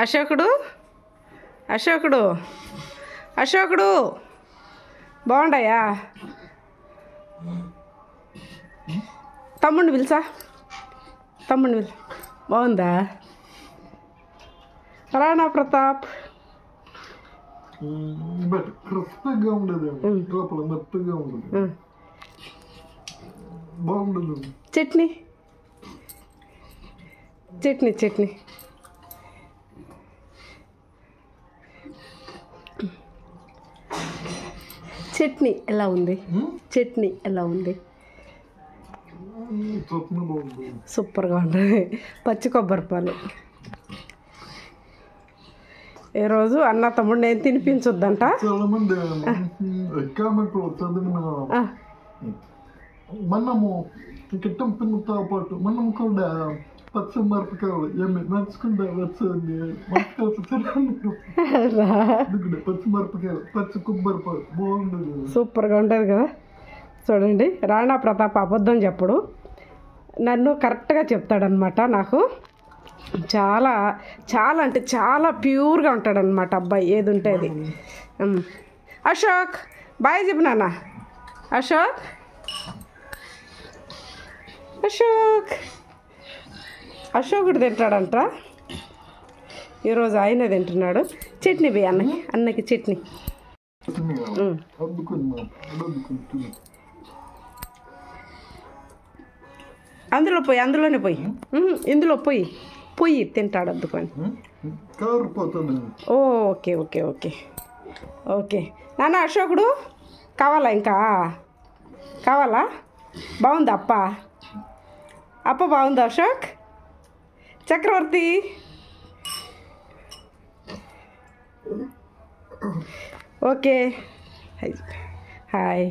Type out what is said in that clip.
అశోకుడు అశోకుడు అశోకుడు బాగుండాయా? తమ్ముడిని పిలుసా? తమ్ముడిని పిలు. బాగుందా? రాణా ప్రతాప్ క్రిస్పీగా ఉండదు, లోపల మెత్తగా ఉండదు, బాగుండదు. చట్నీ చట్నీ చట్నీ చట్నీ ఎలా ఉంది? చట్నీ ఎలా ఉంది? సూపర్గా ఉంటుంది. పచ్చి కొబ్బరిపాలు ఈరోజు అన్న తమ్ముడు నేను తినిపించొద్దంట. చాలా మంది కామెంట్లో చదివిన మనము గిట్టం పిల్లతో పాటు మనం కూడా పచ్చి మిరపకాయలు ఏమి నడుచుకుంటా వచ్చింది. పచ్చి మిరపకాయలు పచ్చి కొబ్బరిపాలు బాగుండదు, సూపర్గా ఉంటుంది కదా. చూడండి, రాణా ప్రతాప్ అబద్ధం చెప్పడు, నన్ను కరెక్ట్గా చెప్తాడనమాట. నాకు చాలా చాలా అంటే చాలా ప్యూర్గా ఉంటాడనమాట అబ్బాయి, ఏది ఉంటే అది. అశోక్ బాయ్ చెప్పు నాన్న. అశోక్ అశోక్ అశోకుడు తింటాడంట ఈరోజు, ఆయన తింటున్నాడు. చట్నీ పోయి అన్నకి చట్నీ. అందులోనే పోయి ఇందులో పొయ్యి తింటాడు అద్దుకొని. ఓకే ఓకే ఓకే ఓకే నాన్న. అశోకుడు కావాలా? ఇంకా కావాలా? బాగుందా అప్ప బాగుందా అశోక్? చక్రవర్తి ఓకే హాయ్.